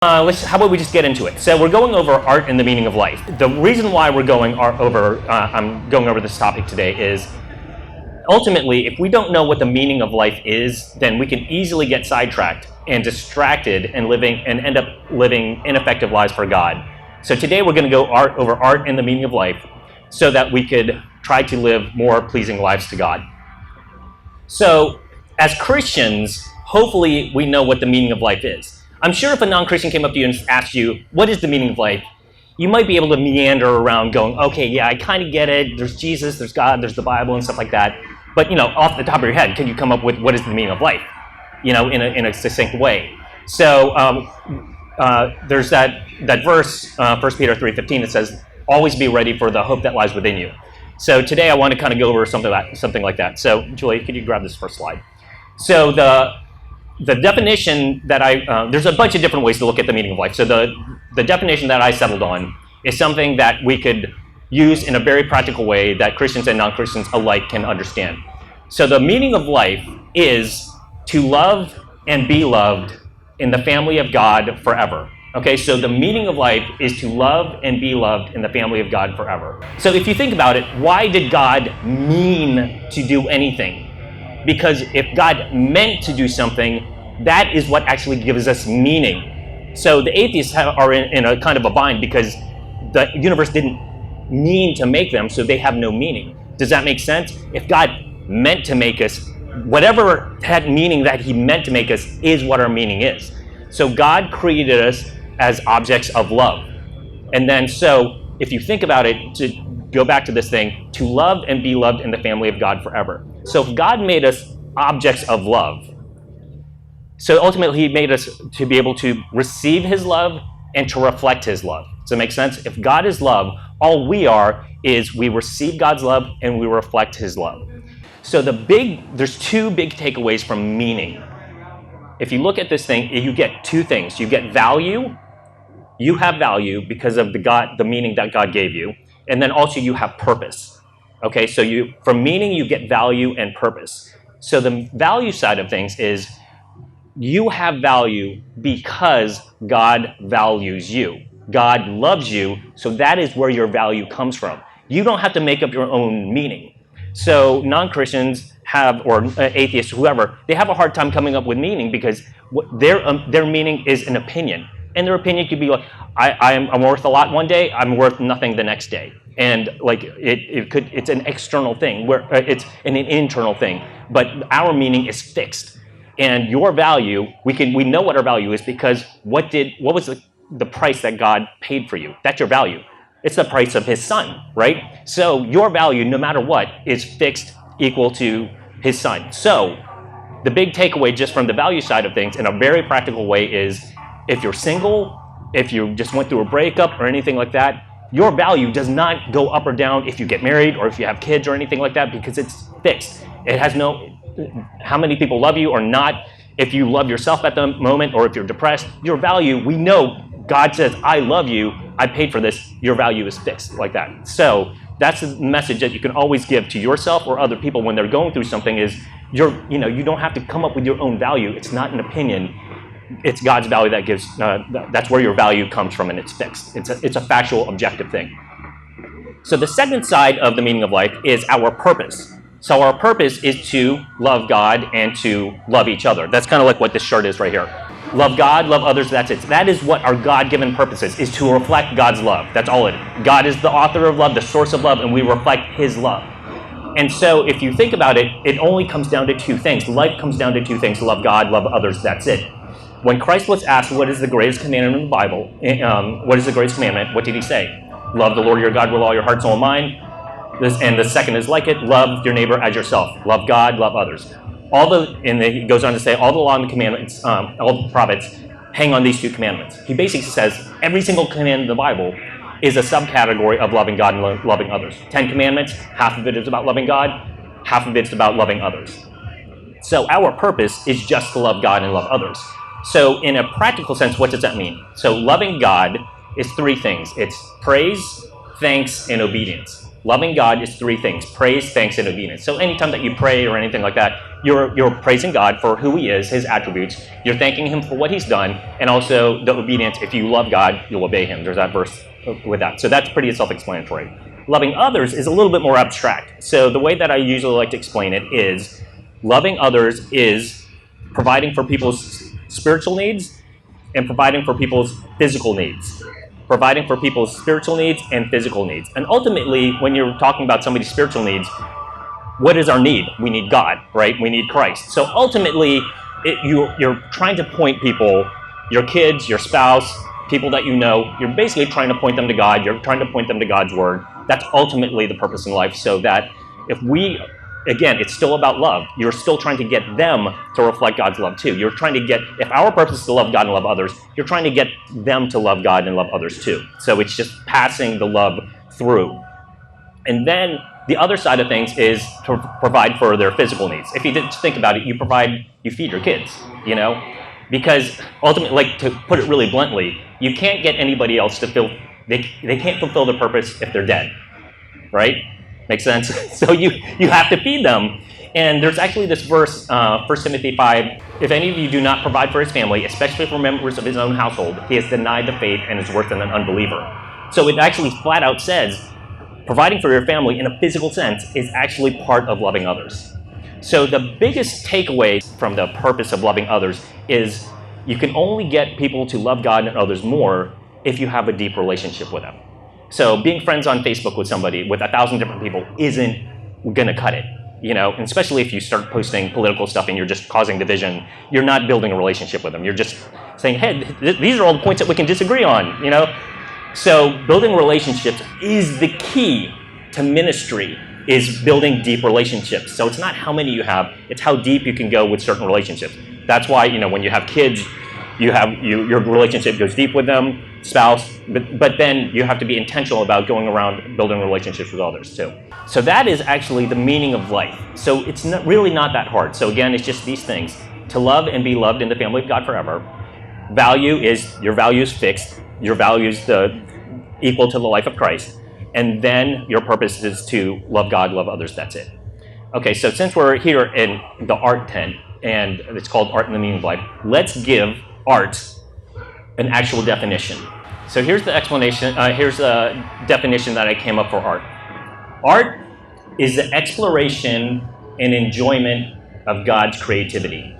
How about we just get into it? So we're going over art and the meaning of life. The reason why we're going I'm going over this topic today is ultimately, if we don't know what the meaning of life is, then we can easily get sidetracked and distracted and end up living ineffective lives for God. So today we're going to go over art and the meaning of life so that we could try to live more pleasing lives to God. So as Christians, hopefully we know what the meaning of life is. I'm sure if a non-Christian came up to you and asked you, what is the meaning of life? You might be able to meander around going, okay, yeah, I kind of get it. There's Jesus, there's God, there's the Bible and stuff like that. But, off the top of your head, can you come up with what is the meaning of life, in a succinct way? So there's that verse, 1 Peter 3:15, that says, always be ready for the hope that lies within you. So today I want to kind of go over something like that. So Julie, could you grab this first slide? So the definition that there's a bunch of different ways to look at the meaning of life. So the definition that I settled on is something that we could use in a very practical way that Christians and non-Christians alike can understand. So the meaning of life is to love and be loved in the family of God forever. Okay, so the meaning of life is to love and be loved in the family of God forever. So if you think about it, why did God mean to do anything? Because if God meant to do something, that is what actually gives us meaning. So the atheists are in a kind of a bind because the universe didn't mean to make them, so they have no meaning. Does that make sense? If God meant to make us, whatever had meaning that he meant to make us is what our meaning is. So God created us as objects of love. And then so if you think about it, to go back to this thing, to love and be loved in the family of God forever. So if God made us objects of love, so ultimately he made us to be able to receive his love and to reflect his love. Does that make sense? If God is love, all we are is we receive God's love and we reflect his love. So there's two big takeaways from meaning. If you look at this thing, you get two things. You get value. You have value because of the meaning that God gave you. And then also you have purpose. Okay, so from meaning you get value and purpose. So the value side of things is you have value because God values you. God loves you, so that is where your value comes from. You don't have to make up your own meaning. So non-Christians or atheists, whoever, they have a hard time coming up with meaning because their meaning is an opinion. And their opinion could be like, I'm worth a lot one day, I'm worth nothing the next day. And like it's an external thing, where it's an internal thing. But our meaning is fixed. And your value, we know what our value is because what was the price that God paid for you? That's your value. It's the price of his son, right? So your value, no matter what, is fixed, equal to his son. So the big takeaway just from the value side of things in a very practical way is if you're single, if you just went through a breakup or anything like that, your value does not go up or down if you get married or if you have kids or anything like that because it's fixed. It has how many people love you or not. If you love yourself at the moment or if you're depressed, your value, we know God says, I love you, I paid for this, your value is fixed like that. So that's the message that you can always give to yourself or other people when they're going through something is you don't have to come up with your own value. It's not an opinion. It's God's value that gives, that's where your value comes from and it's fixed. It's a factual, objective thing. So the second side of the meaning of life is our purpose. So our purpose is to love God and to love each other. That's kind of like what this shirt is right here. Love God, love others, that's it. That is what our God-given purpose is to reflect God's love. That's all it is. God is the author of love, the source of love, and we reflect his love. And so if you think about it, it only comes down to two things. Life comes down to two things: love God, love others, that's it. When Christ was asked what is the greatest commandment in the Bible, what is the greatest commandment, what did he say? Love the Lord your God with all your heart, soul, and mind. And the second is like it, love your neighbor as yourself. Love God, love others. And he goes on to say, all the law and the commandments, all the prophets hang on these two commandments. He basically says every single command in the Bible is a subcategory of loving God and loving others. 10 commandments, half of it is about loving God, half of it's about loving others. So our purpose is just to love God and love others. So in a practical sense, what does that mean? So loving God is three things. It's praise, thanks, and obedience. Loving God is three things: praise, thanks, and obedience. So anytime that you pray or anything like that, you're praising God for who he is, his attributes. You're thanking him for what he's done, and also the obedience. If you love God, you'll obey him. There's that verse with that. So that's pretty self-explanatory. Loving others is a little bit more abstract. So the way that I usually like to explain it is loving others is providing for people's spiritual needs and providing for people's physical needs. Providing for people's spiritual needs and physical needs. And ultimately, when you're talking about somebody's spiritual needs, what is our need? We need God, right? We need Christ. So ultimately, you're trying to point people, your kids, your spouse, people that you know, you're basically trying to point them to God. You're trying to point them to God's word. That's ultimately the purpose in life, so that if we, again, it's still about love. You're still trying to get them to reflect God's love too. You're trying to get, if our purpose is to love God and love others, you're trying to get them to love God and love others too. So it's just passing the love through. And then the other side of things is to provide for their physical needs. If you didn't think about it, you feed your kids, you know? Because ultimately, like, to put it really bluntly, you can't get anybody else to they can't fulfill their purpose if they're dead, right? Makes sense? So you have to feed them. And there's actually this verse, 1 Timothy 5, if any of you do not provide for his family, especially for members of his own household, he has denied the faith and is worse than an unbeliever. So it actually flat out says, providing for your family in a physical sense is actually part of loving others. So the biggest takeaway from the purpose of loving others is you can only get people to love God and others more if you have a deep relationship with them. So being friends on Facebook with somebody, with 1,000 different people, isn't gonna cut it, you know? And especially if you start posting political stuff and you're just causing division, you're not building a relationship with them. You're just saying, hey, these are all the points that we can disagree on, you know? So building relationships is the key to ministry, is building deep relationships. So it's not how many you have, it's how deep you can go with certain relationships. That's why, you know, when you have kids, your relationship goes deep with them, spouse, but then you have to be intentional about going around building relationships with others too. So that is actually the meaning of life. So it's really not that hard. So again, it's just these things: to love and be loved in the family of God forever. Value is, your value is fixed. Your value is equal to the life of Christ. And then your purpose is to love God, love others. That's it. Okay, so since we're here in the art tent, and it's called Art in the Meaning of Life, let's give art an actual definition. So here's the explanation, here's a definition that I came up for art. Art is the exploration and enjoyment of God's creativity.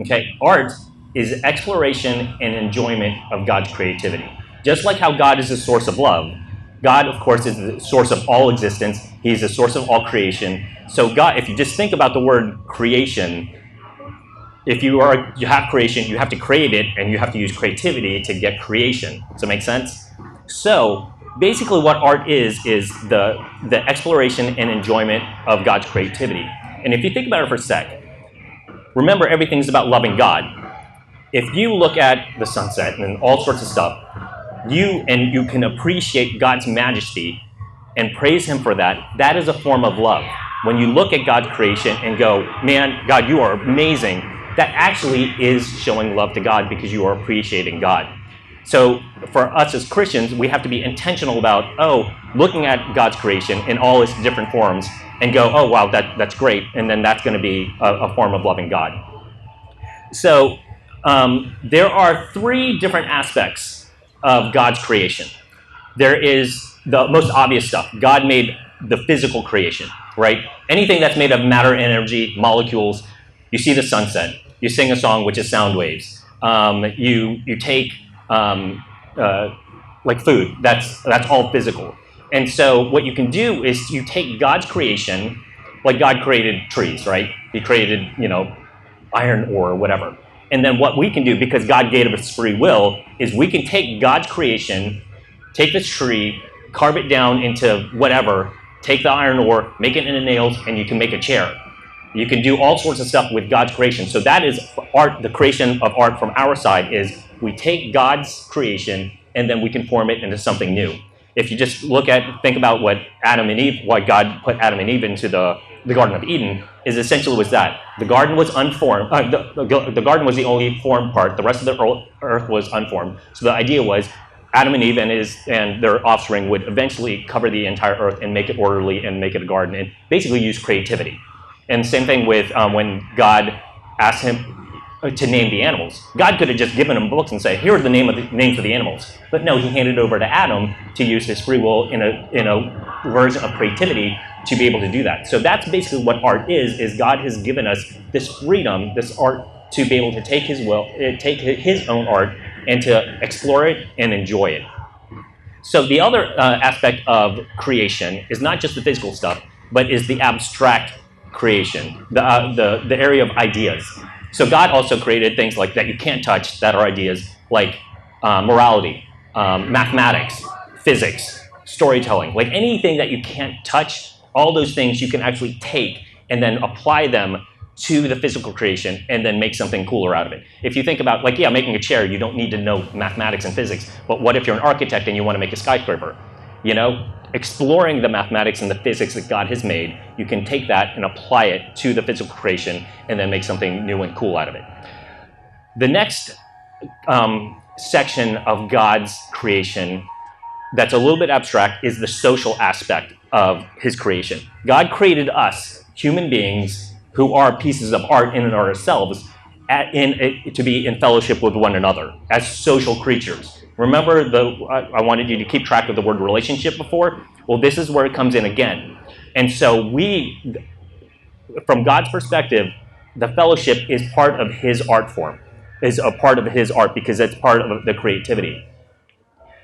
Okay, art is exploration and enjoyment of God's creativity. Just like how God is the source of love, God, of course, is the source of all existence. He's the source of all creation. So God, if you just think about the word creation, if you have creation, you have to create it, and you have to use creativity to get creation. Does that make sense? So basically what art is the exploration and enjoyment of God's creativity. And if you think about it for a sec, remember, everything's about loving God. If you look at the sunset and all sorts of stuff, you can appreciate God's majesty and praise him for that. That is a form of love. When you look at God's creation and go, man, God, you are amazing, that actually is showing love to God because you are appreciating God. So for us as Christians, we have to be intentional about, looking at God's creation in all its different forms and go, oh, wow, that's great. And then that's going to be a form of loving God. So there are three different aspects of God's creation. There is the most obvious stuff. God made the physical creation, right? Anything that's made of matter, energy, molecules. You see the sunset. You sing a song, which is sound waves. You take like food. That's all physical. And so what you can do is you take God's creation, like God created trees, right? He created, iron ore or whatever. And then what we can do, because God gave us free will, is we can take God's creation, take this tree, carve it down into whatever, take the iron ore, make it into nails, and you can make a chair. You can do all sorts of stuff with God's creation. So that is art. The creation of art from our side is we take God's creation and then we can form it into something new. If you just think about what why God put Adam and Eve into the Garden of Eden, is essentially was that. The garden was unformed. The garden was the only formed part. The rest of the earth was unformed. So the idea was, Adam and Eve and their offspring would eventually cover the entire earth and make it orderly and make it a garden and basically use creativity. And same thing with when God asked him to name the animals. God could have just given him books and said, here are the names of the animals. But no, he handed over to Adam to use his free will in a version of creativity to be able to do that. So that's basically what art is God has given us this freedom, this art, to be able to take his own art and to explore it and enjoy it. So the other aspect of creation is not just the physical stuff, but is the abstract creation, the area of ideas. So God also created things like that you can't touch, that are ideas like morality, mathematics, physics, storytelling, like anything that you can't touch, all those things you can actually take and then apply them to the physical creation and then make something cooler out of it. If you think about, like, making a chair, you don't need to know mathematics and physics, but what if you're an architect and you want to make a skyscraper? Exploring the mathematics and the physics that God has made, you can take that and apply it to the physical creation and then make something new and cool out of it. The next section of God's creation that's a little bit abstract is the social aspect of his creation. God created us, human beings, who are pieces of art in and of ourselves, to be in fellowship with one another as social creatures. Remember, I wanted you to keep track of the word relationship before? Well, this is where it comes in again. And so from God's perspective, the fellowship is part of his art form, is a part of his art because it's part of the creativity.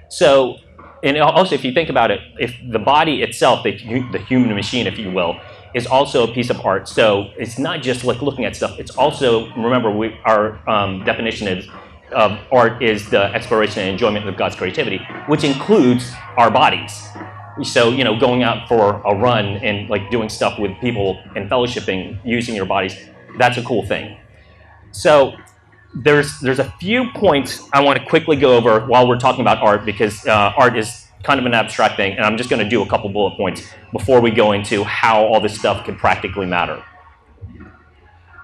So, and also if you think about it, if the body itself, the human machine, if you will, is also a piece of art. So it's not just like looking at stuff. It's also, remember, our definition of art is the exploration and enjoyment of God's creativity, which includes our bodies. So, going out for a run and like doing stuff with people and fellowshipping, using your bodies, that's a cool thing. So there's a few points I want to quickly go over while we're talking about art, because art is kind of an abstract thing, and I'm just going to do a couple bullet points before we go into how all this stuff can practically matter.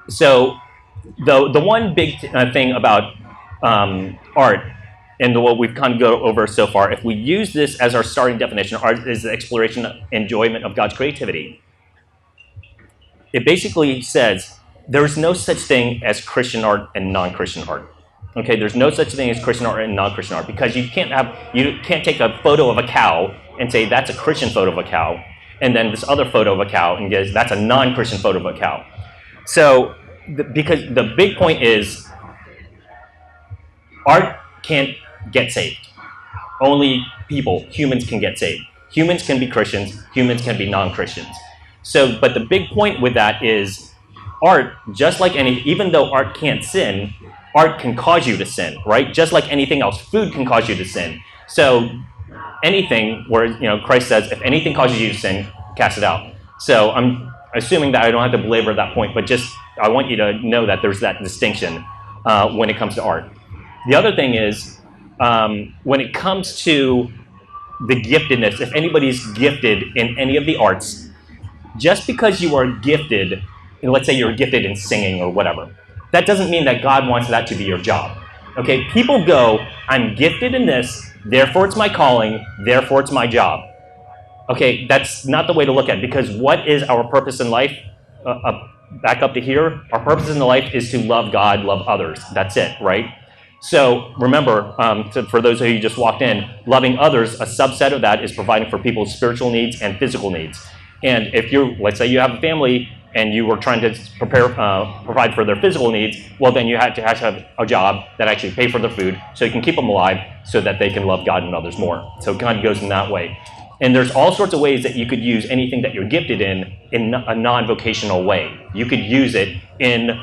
So the one big thing about art, and what we've kind of gone over so far, if we use this as our starting definition, art is the exploration and enjoyment of God's creativity. It basically says there's no such thing as Christian art and non-Christian art. Okay, there's no such thing as Christian art and non-Christian art, because you can't take a photo of a cow and say that's a Christian photo of a cow, and then this other photo of a cow and guess that's a non-Christian photo of a cow. So because the big point is art can't get saved. Only humans can get saved. Humans can be Christians, humans can be non-Christians. So, but the big point with that is art, just like even though art can't sin, art can cause you to sin, right? Just like anything else, food can cause you to sin. So anything where, Christ says, if anything causes you to sin, cast it out. So I'm assuming that I don't have to belabor that point, but just I want you to know that there's that distinction when it comes to art. The other thing is, when it comes to the giftedness, if anybody's gifted in any of the arts, just because you are gifted, let's say you're gifted in singing or whatever, that doesn't mean that God wants that to be your job. Okay, people go, I'm gifted in this, therefore it's my calling, therefore it's my job. Okay, that's not the way to look at it, because what is our purpose in life? Back up to here, our purpose in life is to love God, love others. That's it, right? So remember, for those of you who just walked in, loving others, a subset of that is providing for people's spiritual needs and physical needs. And if let's say you have a family and you were trying to provide for their physical needs, well, then you have to have a job that actually pay for their food so you can keep them alive so that they can love God and others more. So it kind of goes in that way. And there's all sorts of ways that you could use anything that you're gifted in a non-vocational way. You could use it in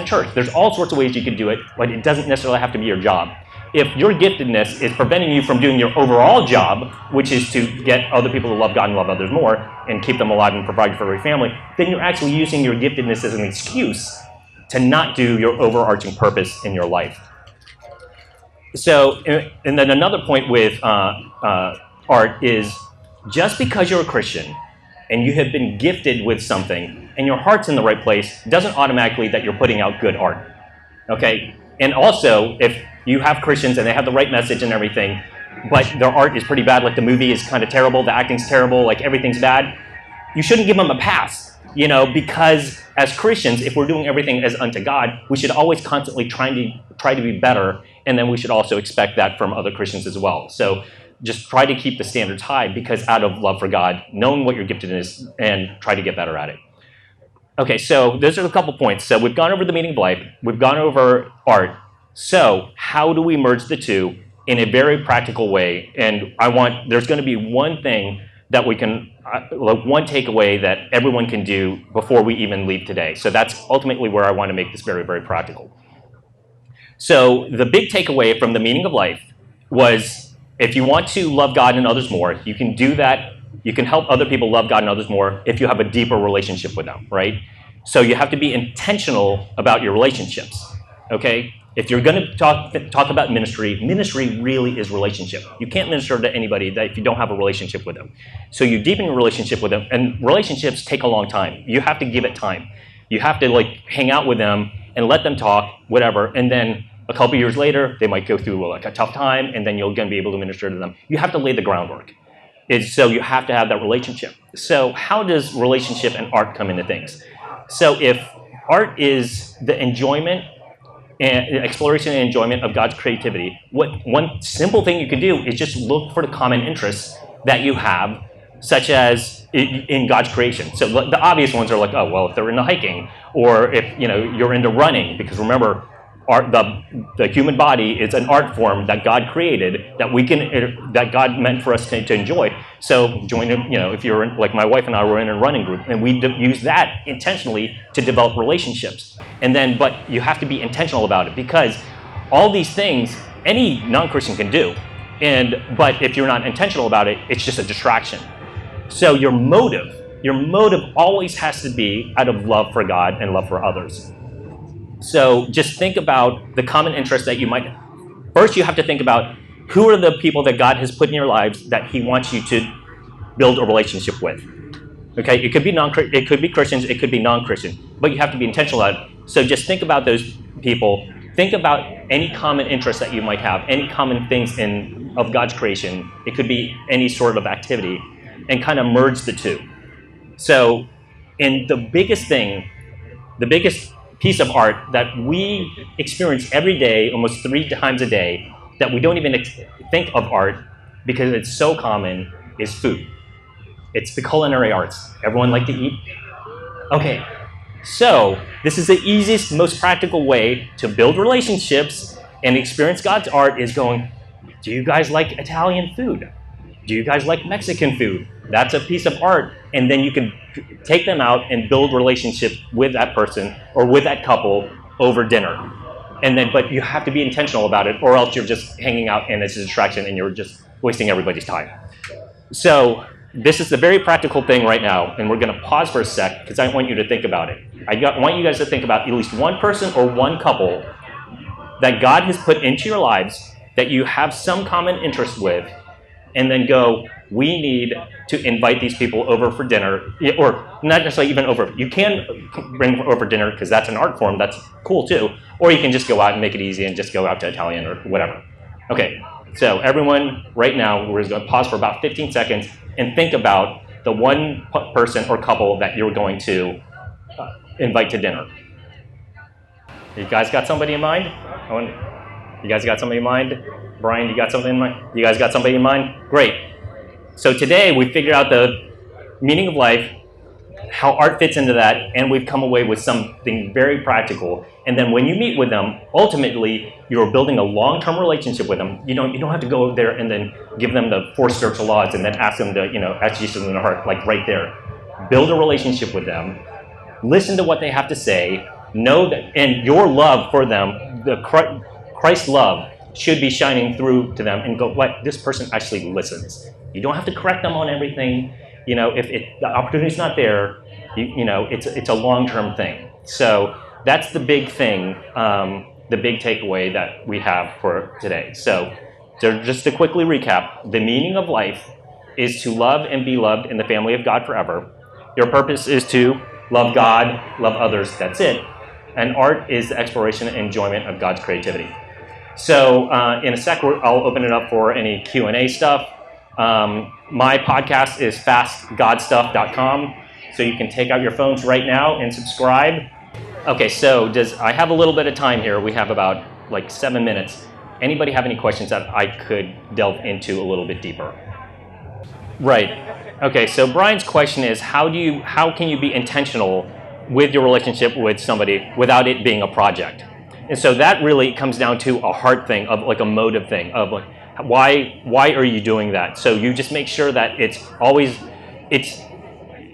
church. There's all sorts of ways you could do it, but it doesn't necessarily have to be your job. If your giftedness is preventing you from doing your overall job, which is to get other people to love God and love others more and keep them alive and provide for your family, then you're actually using your giftedness as an excuse to not do your overarching purpose in your life. So, and then another point with art is, just because you're a Christian and you have been gifted with something and your heart's in the right place, doesn't automatically that you're putting out good art. Okay? And also, if you have Christians and they have the right message and everything, but their art is pretty bad, like the movie is kind of terrible, the acting's terrible, like everything's bad, you shouldn't give them a pass, because as Christians, if we're doing everything as unto God, we should always constantly try to be better, and then we should also expect that from other Christians as well. So just try to keep the standards high, because out of love for God, knowing what your giftedness is, and try to get better at it. Okay, so those are a couple points. So we've gone over the meaning of life, we've gone over art. So how do we merge the two in a very practical way? And there's going to be one thing that we can, one takeaway that everyone can do before we even leave today. So that's ultimately where I want to make this very, very practical. So the big takeaway from the meaning of life was, if you want to love God and others more, you can do that. You can help other people love God and others more if you have a deeper relationship with them, right? So you have to be intentional about your relationships, okay? If you're going to talk about ministry really is relationship. You can't minister to anybody if you don't have a relationship with them. So you deepen your relationship with them, and relationships take a long time. You have to give it time. You have to hang out with them and let them talk, whatever, and then a couple years later, they might go through a tough time, and then you're going to be able to minister to them. You have to lay the groundwork. So you have to have that relationship. So how does relationship and art come into things? So if art is the enjoyment and exploration and enjoyment of God's creativity, one simple thing you can do is just look for the common interests that you have, such as in God's creation. So the obvious ones are like, oh, well, if they're into hiking, or if you're into running, because remember, the human body is an art form that God created that God meant for us to enjoy. So if you're like my wife and I were in a running group, and we use that intentionally to develop relationships. But you have to be intentional about it, because all these things any non-Christian can do. But if you're not intentional about it, it's just a distraction. So your motive always has to be out of love for God and love for others. So just think about the common interests that you might. First, you have to think about who are the people that God has put in your lives that He wants you to build a relationship with. Okay, it could be Christians, it could be non-Christian, but you have to be intentional about it. So just think about those people. Think about any common interests that you might have, any common things of God's creation. It could be any sort of activity, and kind of merge the two. So, the biggest piece of art that we experience every day, almost 3 times a day, that we don't even think of art because it's so common, is food. It's the culinary arts. Everyone like to eat? Okay, so this is the easiest, most practical way to build relationships and experience God's art, is going, do you guys like Italian food? Do you guys like Mexican food? That's a piece of art. And then you can take them out and build relationships with that person or with that couple over dinner. But you have to be intentional about it, or else you're just hanging out and it's a distraction and you're just wasting everybody's time. So this is the very practical thing right now, and we're going to pause for a sec because I want you to think about it. I want you guys to think about at least one person or one couple that God has put into your lives that you have some common interest with, and then go, we need to invite these people over for dinner, or not necessarily even over. You can bring over dinner because that's an art form, that's cool too, or you can just go out and make it easy and just go out to Italian or whatever. Okay, so everyone right now, we're just going to pause for about 15 seconds and think about the one person or couple that you're going to invite to dinner. You guys got somebody in mind? You guys got somebody in mind? Brian, you got something in mind? You guys got somebody in mind? Great. So today we figured out the meaning of life, how art fits into that, and we've come away with something very practical. And then when you meet with them, ultimately you're building a long-term relationship with them. You don't have to go there and then give them the 4 spiritual laws and then ask them to, ask Jesus in their heart, like right there. Build a relationship with them. Listen to what they have to say. Know that, and your love for them, the Christ love, should be shining through to them, and go, what, this person actually listens. You don't have to correct them on everything. If the opportunity's not there, it's a long-term thing. So that's the big thing, the big takeaway that we have for today. So just to quickly recap, the meaning of life is to love and be loved in the family of God forever. Your purpose is to love God, love others, that's it. and art is the exploration and enjoyment of God's creativity. So in a sec, I'll open it up for any Q&A stuff. My podcast is fastgodstuff.com, so you can take out your phones right now and subscribe. Okay, so I have a little bit of time here. We have about like 7 minutes. Anybody have any questions that I could delve into a little bit deeper? Right. Okay, so Brian's question is, how can you be intentional with your relationship with somebody without it being a project? And so that really comes down to a heart thing, of like a motive thing, of like, why are you doing that? So you just make sure that it's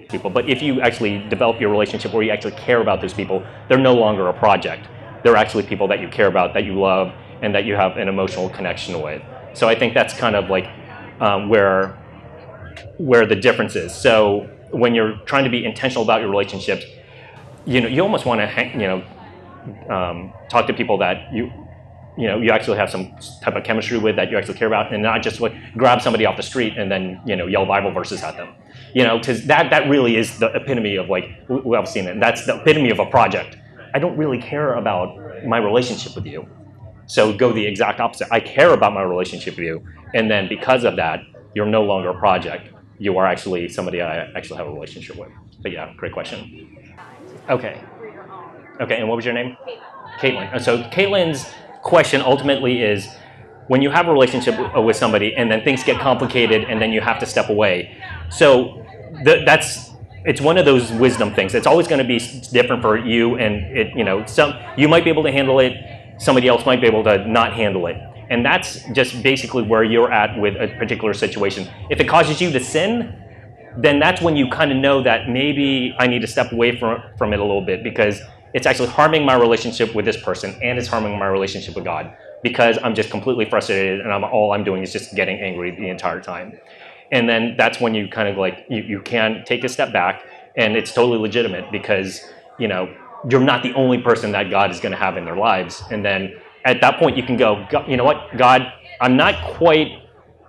people. But if you actually develop your relationship where you actually care about those people, they're no longer a project. They're actually people that you care about, that you love, and that you have an emotional connection with. So I think that's kind of like where the difference is. So when you're trying to be intentional about your relationships, you almost want to talk to people that you actually have some type of chemistry with, that you actually care about, and not just like grab somebody off the street and then yell Bible verses at them. Because that really is the epitome of like I've seen it. That's the epitome of a project. I don't really care about my relationship with you. So go the exact opposite. I care about my relationship with you, and then because of that, you're no longer a project. You are actually somebody I actually have a relationship with. But yeah, great question. Okay, and what was your name? Caitlin. So Caitlin's question ultimately is, when you have a relationship with somebody and then things get complicated and then you have to step away. So it's one of those wisdom things. It's always going to be different for you, and you might be able to handle it. Somebody else might be able to not handle it. And that's just basically where you're at with a particular situation. If it causes you to sin, then that's when you kind of know that maybe I need to step away from it a little bit, because it's actually harming my relationship with this person, and it's harming my relationship with God, because I'm just completely frustrated and all I'm doing is just getting angry the entire time. And then that's when you kind of like, you can take a step back, and it's totally legitimate, because you're not the only person that God is going to have in their lives. And then at that point you can go, you know what, God, I'm not quite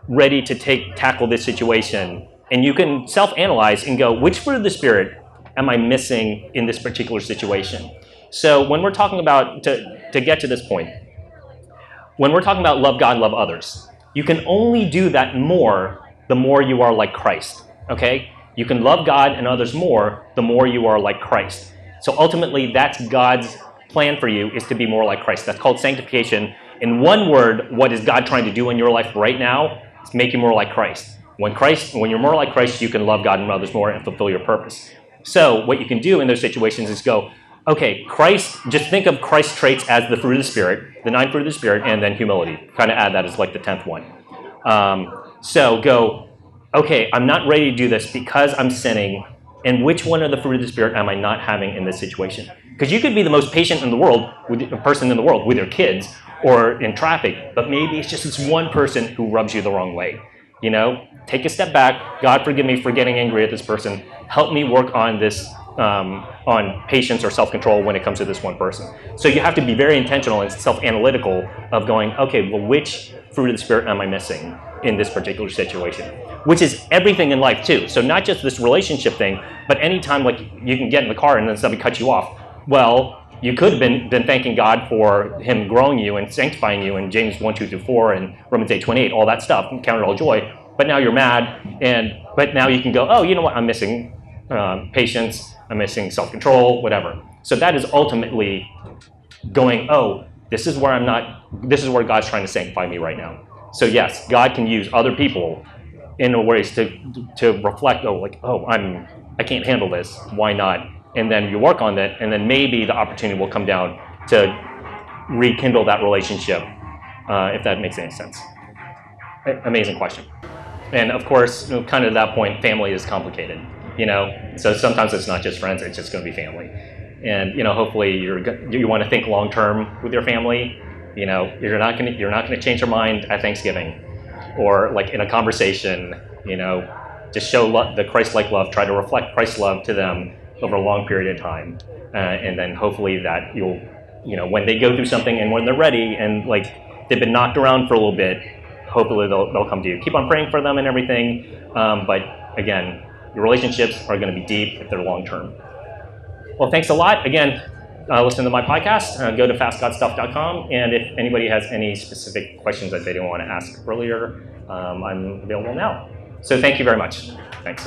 ready to tackle this situation. And you can self-analyze and go, which fruit of the Spirit am I missing in this particular situation? So when we're talking about, to get to this point, when we're talking about love God, love others, you can only do that more the more you are like Christ, okay? You can love God and others more the more you are like Christ. So ultimately, that's God's plan for you, is to be more like Christ. That's called sanctification. In one word, what is God trying to do in your life right now? It's make you more like Christ. When you're more like Christ, you can love God and others more and fulfill your purpose. So what you can do in those situations is go, okay, Christ, just think of Christ's traits as the fruit of the Spirit, the 9 fruit of the Spirit, and then humility. Kind of add that as like the 10th one. So go, okay, I'm not ready to do this because I'm sinning, and which one of the fruit of the Spirit am I not having in this situation? Because you could be the most patient in the world, with a person in the world, with your kids, or in traffic, but maybe it's just this one person who rubs you the wrong way. Take a step back. God, forgive me for getting angry at this person. Help me work on this, on patience or self-control when it comes to this one person. So you have to be very intentional and self-analytical of going, okay, well, which fruit of the Spirit am I missing in this particular situation? Which is everything in life too. So not just this relationship thing, but anytime like you can get in the car and then somebody cuts you off. Well, you could have been thanking God for Him growing you and sanctifying you in James 1:2-4 and Romans 8:28, all that stuff, and count it all joy. But now you're mad, but now you can go, oh, you know what? I'm missing patience. I'm missing self-control, whatever. So that is ultimately going, oh, this is where God's trying to sanctify me right now. So yes, God can use other people in ways to reflect, I can't handle this. Why not? And then you work on that, and then maybe the opportunity will come down to rekindle that relationship, if that makes any sense. Amazing question. And of course, kind of at that point, family is complicated, So sometimes it's not just friends; it's just going to be family. And hopefully, you want to think long term with your family. You're not going to change your mind at Thanksgiving, or like in a conversation. Just show the Christ-like love. Try to reflect Christ's love to them over a long period of time, and then hopefully that you'll, when they go through something and when they're ready and like they've been knocked around for a little bit, hopefully they'll come to you. Keep on praying for them and everything, but again, your relationships are going to be deep if they're long term. Well, thanks a lot. Again, listen to my podcast, go to fastgotstuff.com, and if anybody has any specific questions that they didn't want to ask earlier, I'm available now. So thank you very much. Thanks.